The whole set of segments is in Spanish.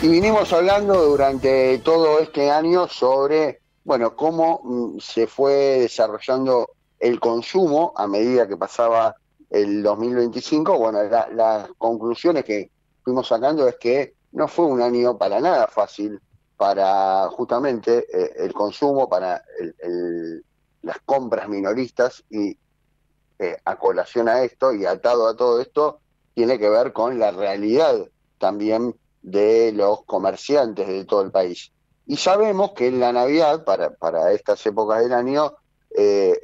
Y vinimos hablando durante todo este año sobre, bueno, cómo se fue desarrollando el consumo a medida que pasaba el 2025. Bueno, las conclusiones que fuimos sacando es que no fue un año para nada fácil para justamente el consumo, para las compras minoristas y a colación a esto y atado a todo esto, tiene que ver con la realidad también de los comerciantes de todo el país. Y sabemos que en la Navidad, para estas épocas del año, eh,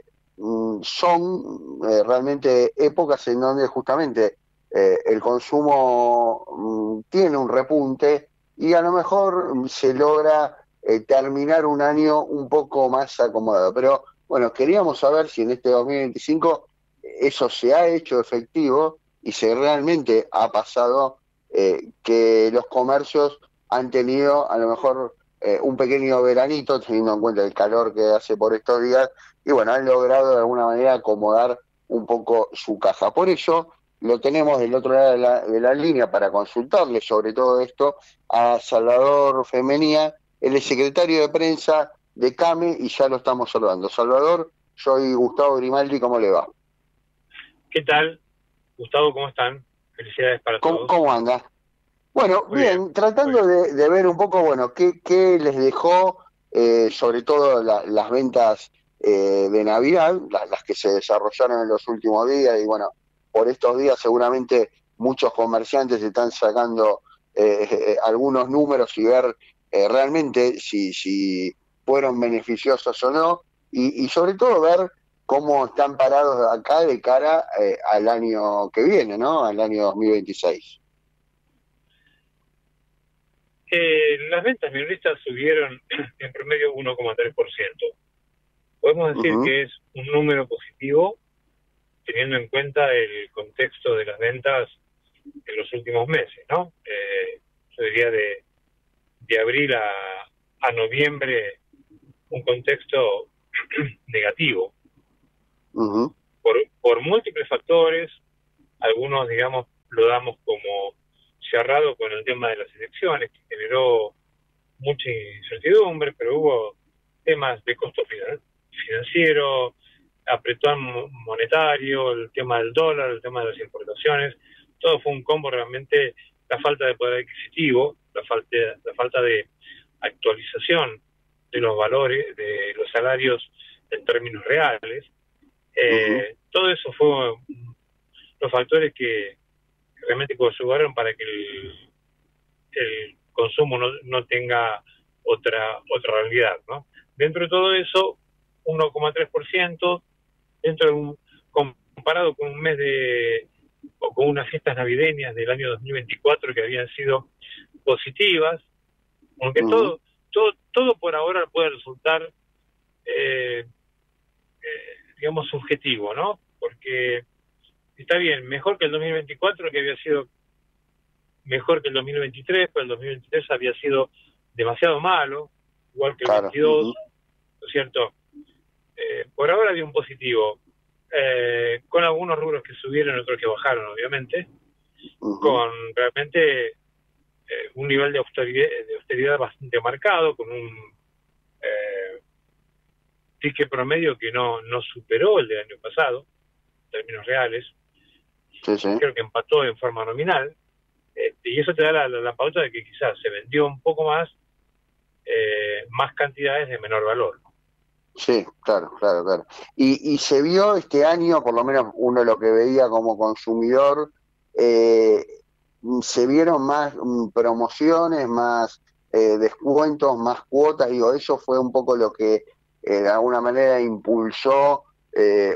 son realmente épocas en donde justamente el consumo tiene un repunte y a lo mejor se logra terminar un año un poco más acomodado. Pero bueno, queríamos saber si en este 2025 eso se ha hecho efectivo y si realmente ha pasado que los comercios han tenido a lo mejor un pequeño veranito, teniendo en cuenta el calor que hace por estos días, y bueno, han logrado de alguna manera acomodar un poco su caja. Por eso lo tenemos del otro lado de la línea para consultarle sobre todo esto a Salvador Femenía, el secretario de prensa de CAME, y ya lo estamos saludando. Salvador, soy Gustavo Grimaldi, ¿cómo le va? ¿Qué tal, Gustavo? ¿Cómo están? Felicidades para todos. ¿Cómo anda? Bueno, Muy bien, bien, muy tratando bien. de ver un poco, bueno, qué les dejó, sobre todo las ventas de Navidad, las que se desarrollaron en los últimos días, y bueno, por estos días seguramente muchos comerciantes están sacando algunos números y ver realmente si fueron beneficiosos o no, y sobre todo ver cómo están parados acá de cara al año que viene, ¿no? Al año 2026. Las ventas minoristas subieron en promedio 1,3%. Podemos decir Ujú. que es un número positivo teniendo en cuenta el contexto de las ventas en los últimos meses, ¿no? Yo diría de abril a noviembre un contexto negativo Ujú. por múltiples factores. Algunos, digamos, lo damos como cerrado con el tema de las elecciones, que generó mucha incertidumbre, pero hubo temas de costo financiero, apretón monetario, el tema del dólar, el tema de las importaciones. Todo fue un combo realmente. La falta de poder adquisitivo, la falta de actualización de los valores, de los salarios en términos reales. Ujú. Todo eso fue los factores que realmente conjugaron para que el consumo no tenga otra realidad, ¿no? Dentro de todo eso, 1,3%, dentro de comparado con un mes o con unas fiestas navideñas del año 2024 que habían sido positivas, aunque Ujú. todo por ahora puede resultar, eh, digamos, subjetivo, ¿no? Porque está bien, mejor que el 2024, que había sido mejor que el 2023, pero el 2023 había sido demasiado malo, igual que el Claro. 22, Ujú. ¿no es cierto? Por ahora había un positivo, con algunos rubros que subieron, otros que bajaron, obviamente, Ujú. con realmente un nivel de austeridad bastante marcado, con un eh, ticket promedio que no superó el del año pasado, en términos reales, Sí, sí. creo que empató en forma nominal, y eso te da la pauta de que quizás se vendió un poco más cantidades de menor valor. Sí, claro, claro, claro. Y se vio este año, por lo menos uno lo que veía como consumidor, eh, se vieron más promociones, más descuentos, más cuotas, digo, eso fue un poco lo que de alguna manera impulsó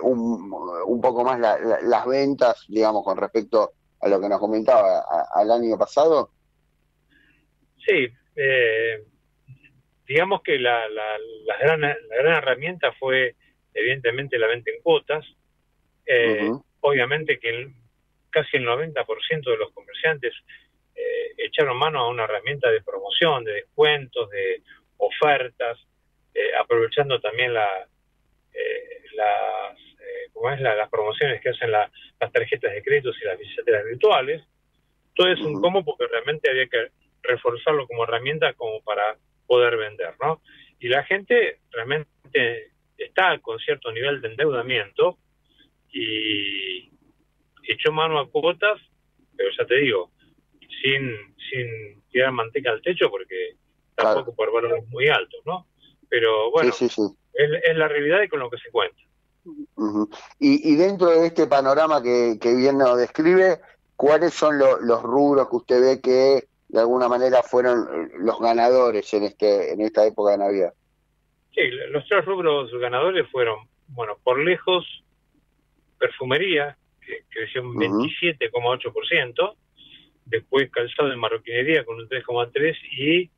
un poco más las ventas, digamos, con respecto a lo que nos comentaba al año pasado. Sí, digamos que la gran herramienta fue evidentemente la venta en cuotas. Ujú. Obviamente que casi el 90% de los comerciantes echaron mano a una herramienta de promoción, de descuentos, de ofertas, aprovechando también ¿cómo es? Las promociones que hacen las tarjetas de créditos y las billeteras virtuales. Todo es un Ujú. combo porque realmente había que reforzarlo como herramienta como para poder vender, ¿no? Y la gente realmente está con cierto nivel de endeudamiento y echó mano a cuotas, pero ya te digo, sin tirar manteca al techo, porque claro. tampoco por valores muy altos, ¿no? Pero Sí, bueno, sí, sí. es la realidad y con lo que se cuenta. Ujú. Y dentro de este panorama que bien nos describe, ¿cuáles son los rubros que usted ve que de alguna manera fueron los ganadores en esta época de Navidad? Sí, los tres rubros ganadores fueron, bueno, por lejos, perfumería, que creció un Ujú, 27,8%, después calzado y marroquinería con un 3,3% y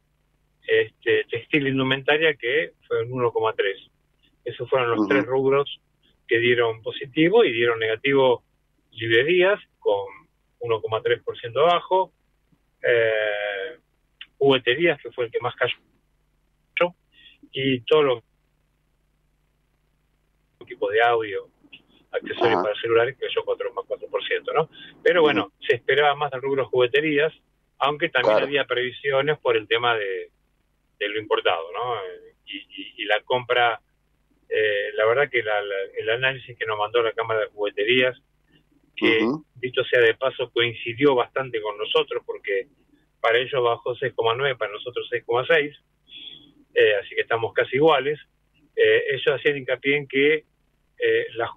textil e indumentaria que fue un 1,3%. Esos fueron los tres ujú, rubros que dieron positivo y dieron negativo librerías con 1,3% abajo, eh, jugueterías que fue el que más cayó y todos los equipos de audio, accesorios ajá, para celulares que cayó 4,4%, ¿no? Pero ujú, bueno, se esperaba más del rubro jugueterías, aunque también claro, había previsiones por el tema de lo importado, ¿no? Y la compra, la verdad que el análisis que nos mandó la Cámara de Jugueterías, que ujú, dicho sea de paso coincidió bastante con nosotros, porque para ellos bajó 6,9, para nosotros 6,6, así que estamos casi iguales. Ellos hacían hincapié en que las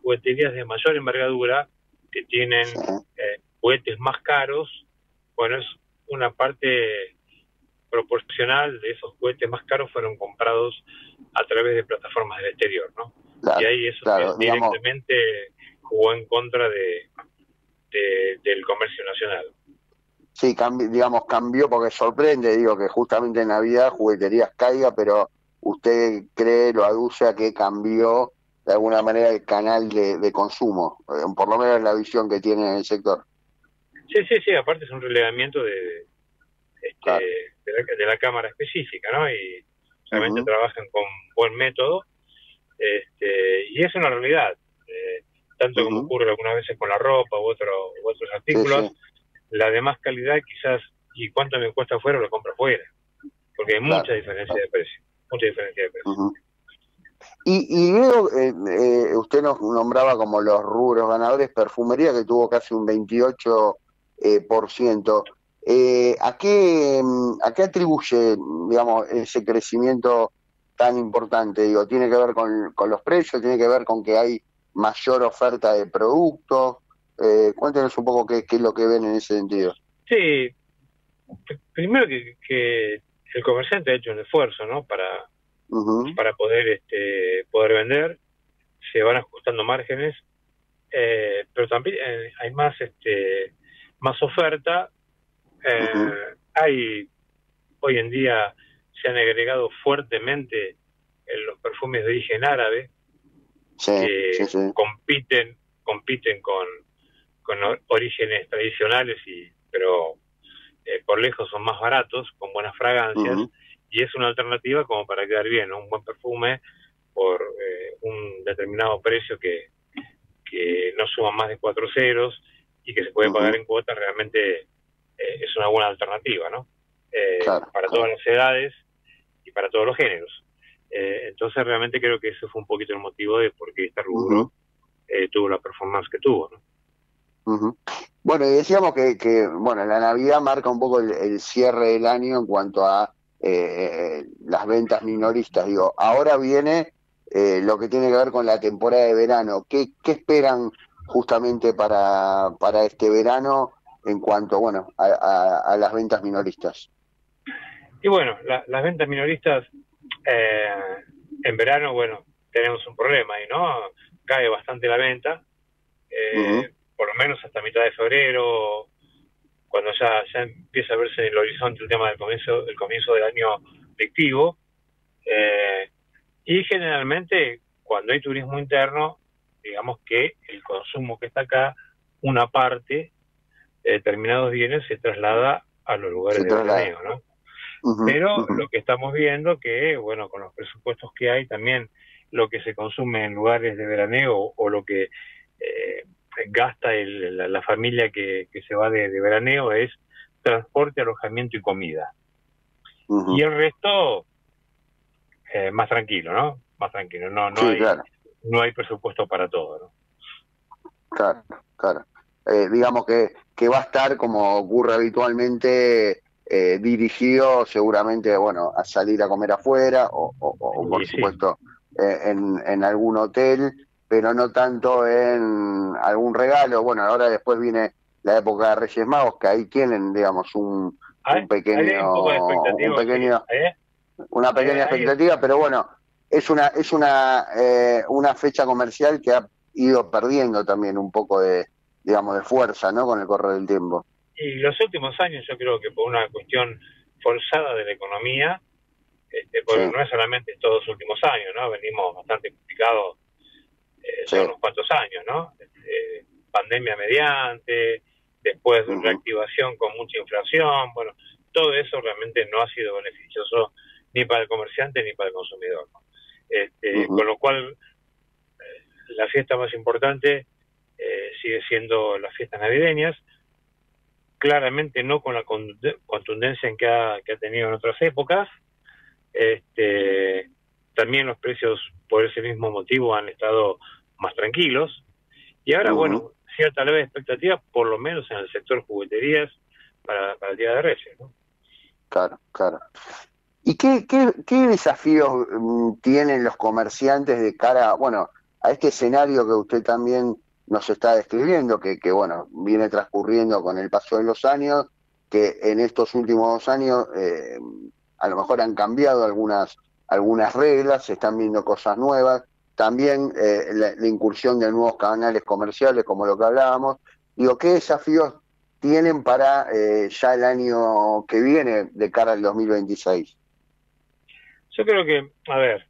jugueterías de mayor envergadura, que tienen sí, juguetes más caros, bueno, es una parte proporcional de esos juguetes más caros fueron comprados a través de plataformas del exterior, ¿no? Y claro, ahí eso claro, digamos, directamente jugó en contra del comercio nacional. sí, digamos, cambió porque sorprende, digo, que justamente en Navidad jugueterías caiga, pero usted cree, lo aduce a que cambió de alguna manera el canal de consumo, por lo menos la visión que tiene en el sector. Sí, sí, sí, aparte es un relevamiento este, Claro. de la Cámara específica, ¿no? Y realmente Ujú, trabajan con buen método, y es una realidad. Tanto como ujú. ocurre algunas veces con la ropa u otros Sí, sí, artículos, la de más calidad quizás, y cuánto me cuesta afuera, lo compro afuera, porque hay mucha claro. diferencia de precio, mucha diferencia de precio. Ujú. Y veo, usted nos nombraba como los rubros ganadores, perfumería que tuvo casi un 28%. Por ciento. ¿A qué atribuye, digamos, ese crecimiento tan importante? Digo, ¿tiene que ver con los precios? ¿Tiene que ver con que hay mayor oferta de productos? Cuéntenos un poco qué es lo que ven en ese sentido. Sí, primero que el comerciante ha hecho un esfuerzo, ¿no? Ujú, Para poder, poder vender, se van ajustando márgenes, pero también hay más, más oferta. ujú. Hay hoy en día se han agregado fuertemente en los perfumes de origen árabe Sí, sí, que sí. compiten con orígenes tradicionales pero por lejos son más baratos, con buenas fragancias, Ujú, y es una alternativa como para quedar bien, ¿no? Un buen perfume por un determinado precio que no suma más de 4 ceros y que se puede pagar ujú. en cuotas, realmente es una buena alternativa, ¿no? Claro, Para todas claro. las edades y para todos los géneros. Entonces realmente creo que ese fue un poquito el motivo de por qué este rubro Ujú, tuvo la performance que tuvo, ¿no? ujú. Bueno, y decíamos bueno, la Navidad marca un poco el cierre del año en cuanto a las ventas minoristas. Digo, ahora viene lo que tiene que ver con la temporada de verano. ¿Qué esperan justamente para este verano en cuanto, bueno, a las ventas minoristas? Y bueno, las ventas minoristas eh, en verano, bueno, tenemos un problema ahí, ¿no? Cae bastante la venta, Ujú, por lo menos hasta mitad de febrero, cuando ya empieza a verse en el horizonte el tema del comienzo del año lectivo. Eh, y generalmente, cuando hay turismo interno, digamos que el consumo que está acá, una parte de determinados bienes se traslada a los lugares se de traslada. veraneo, ¿no? Ujú, Pero ujú, lo que estamos viendo que, bueno, con los presupuestos que hay, también lo que se consume en lugares de veraneo o lo que gasta la familia que se va de veraneo es transporte, alojamiento y comida. Ujú. Y el resto, más tranquilo, ¿no? Más tranquilo, Sí, claro, no hay presupuesto para todo, ¿no? claro, claro. Digamos que va a estar, como ocurre habitualmente, dirigido seguramente, bueno, a salir a comer afuera o por Y sí, supuesto, en algún hotel, pero no tanto en algún regalo. Bueno, ahora después viene la época de Reyes Magos, que ahí tienen, digamos, ahí hay un poco de un expectativa, sí. pequeño, una pequeña Ahí, expectativa, pero bueno, una fecha comercial que ha ido perdiendo también un poco de, digamos, de fuerza, ¿no? Con el correr del tiempo. y los últimos años yo creo que por una cuestión forzada de la economía, Sí, porque no es solamente estos dos últimos años, ¿no? Venimos bastante complicados sí. ya unos cuantos años, ¿no? Pandemia mediante, después Ujú, reactivación con mucha inflación, bueno, todo eso realmente no ha sido beneficioso ni para el comerciante ni para el consumidor, ¿no? Con ujú, lo cual, la fiesta más importante sigue siendo las fiestas navideñas, claramente no con la contundencia que ha tenido en otras épocas. Este, También los precios por ese mismo motivo han estado más tranquilos. Y ahora, ujú. bueno, cierta leve expectativa, por lo menos en el sector jugueterías, para el Día de Reyes, ¿no? Claro, claro. ¿Y qué desafíos tienen los comerciantes de cara, bueno, a este escenario que usted también nos está describiendo, bueno, viene transcurriendo con el paso de los años, que en estos últimos 2 años a lo mejor han cambiado algunas reglas, se están viendo cosas nuevas, también la incursión de nuevos canales comerciales, como lo que hablábamos. Digo, ¿qué desafíos tienen para ya el año que viene de cara al 2026? Yo creo que, a ver,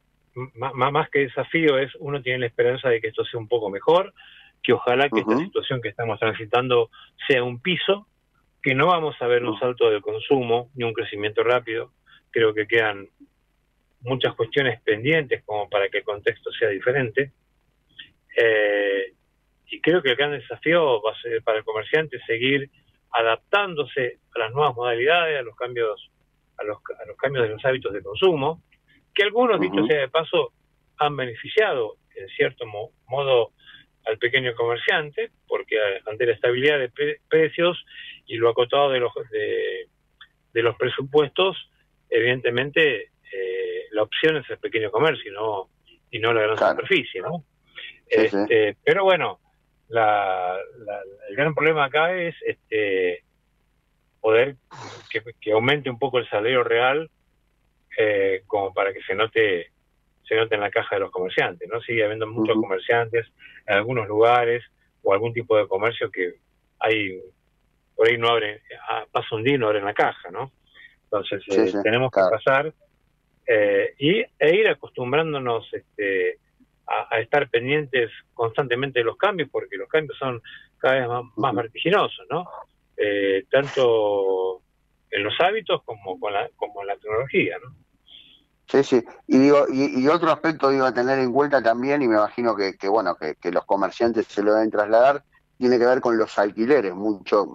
más que desafío es, uno tiene la esperanza de que esto sea un poco mejor, que ojalá que esta Ujú, situación que estamos transitando sea un piso, que no vamos a ver un ujú, salto del consumo ni un crecimiento rápido. Creo que quedan muchas cuestiones pendientes como para que el contexto sea diferente. Eh, y creo que el gran desafío va a ser para el comerciante seguir adaptándose a las nuevas modalidades, a los cambios, a los cambios de los hábitos de consumo, que algunos, dicho ujú. sea de paso, han beneficiado en cierto modo al pequeño comerciante, porque ante la estabilidad de precios y lo acotado de los presupuestos, evidentemente la opción es el pequeño comercio y no la gran Claro, superficie, ¿no? sí, sí. Pero bueno, el gran problema acá es poder que aumente un poco el salario real, como para que se note en la caja de los comerciantes, ¿no? Sigue habiendo muchos Ujú, comerciantes en algunos lugares o algún tipo de comercio que hay por ahí no abren, pasa un día y no abren la caja, ¿no? Entonces sí, sí, tenemos que claro. pasar e ir acostumbrándonos a estar pendientes constantemente de los cambios, porque los cambios son cada vez más Ujú. vertiginosos, ¿no? Tanto en los hábitos como en la tecnología, ¿no? Sí, sí. Y digo, y otro aspecto digo a tener en cuenta también, y me imagino bueno, que los comerciantes se lo deben trasladar, tiene que ver con los alquileres. Muchos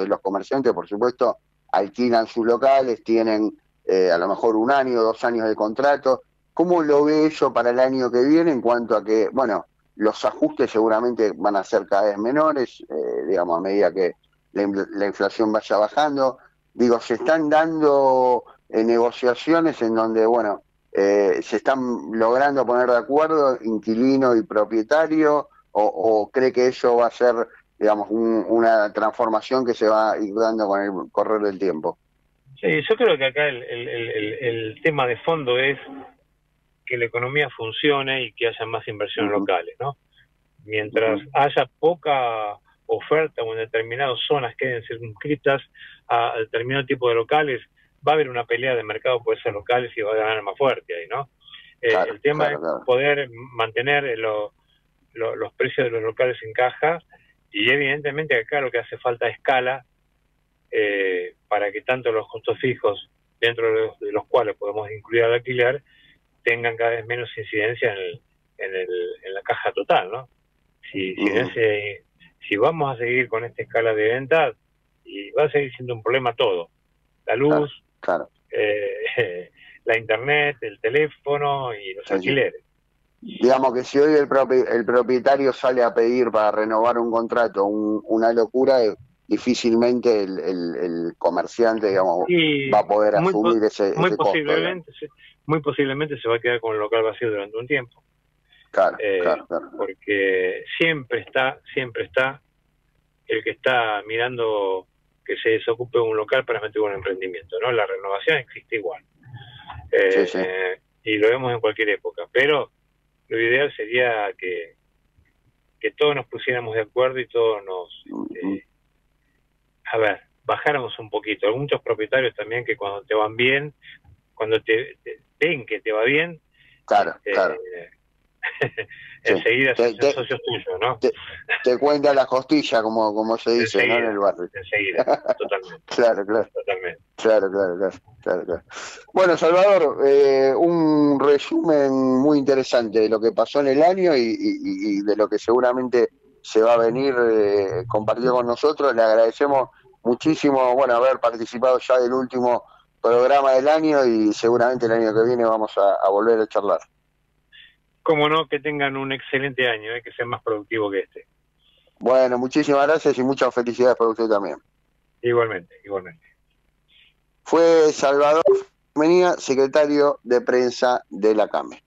de los comerciantes, por supuesto, alquilan sus locales, tienen a lo mejor 1 año, 2 años de contrato. ¿Cómo lo ve eso para el año que viene en cuanto a que, bueno, los ajustes seguramente van a ser cada vez menores, digamos, a medida que la inflación vaya bajando? Digo, se están dando negociaciones en donde, bueno, se están logrando poner de acuerdo inquilino y propietario, o cree que eso va a ser, digamos, una transformación que se va a ir dando con el correr del tiempo? Sí, yo creo que acá el tema de fondo es que la economía funcione y que haya más inversiones Ujú, locales, ¿no? Mientras ujú, haya poca oferta o en determinadas zonas queden circunscritas a determinado tipo de locales, va a haber una pelea de mercado por esos locales y va a ganar el más fuerte ahí, ¿no? claro, El tema claro, es claro. poder mantener los precios de los locales en caja y evidentemente acá lo que hace falta es escala, para que tanto los costos fijos, dentro de los cuales podemos incluir al alquiler, tengan cada vez menos incidencia en la caja total, ¿no? Si, si, en Ujú, ese, si vamos a seguir con esta escala de ventas y va a seguir siendo un problema todo. La luz, claro. La internet, el teléfono y los alquileres. Digamos que si hoy el propietario sale a pedir para renovar un contrato una locura, difícilmente el comerciante, digamos, va a poder asumir ese costo. Muy posiblemente se va a quedar con el local vacío durante un tiempo. Claro. Porque siempre está el que está mirando que se desocupe un local para meter un emprendimiento, ¿no? La renovación existe igual. Sí. Y lo vemos en cualquier época, pero lo ideal sería que todos nos pusiéramos de acuerdo y todos bajáramos un poquito. Hay muchos propietarios también que cuando te van bien, cuando te ven que te va bien, claro. enseguida son socios tuyos, ¿no? Te cuenta la costilla, como se dice, enseguida, ¿no? En el barrio. Enseguida, totalmente. Claro. Totalmente. Claro. Bueno, Salvador, un resumen muy interesante de lo que pasó en el año y de lo que seguramente se va a venir compartido con nosotros. Le agradecemos muchísimo, haber participado ya del último programa del año y seguramente el año que viene vamos a volver a charlar. Cómo no, que tengan un excelente año, que sea más productivo que este. Bueno, muchísimas gracias y muchas felicidades para usted también. Igualmente. Fue Salvador Menía, secretario de prensa de la CAME.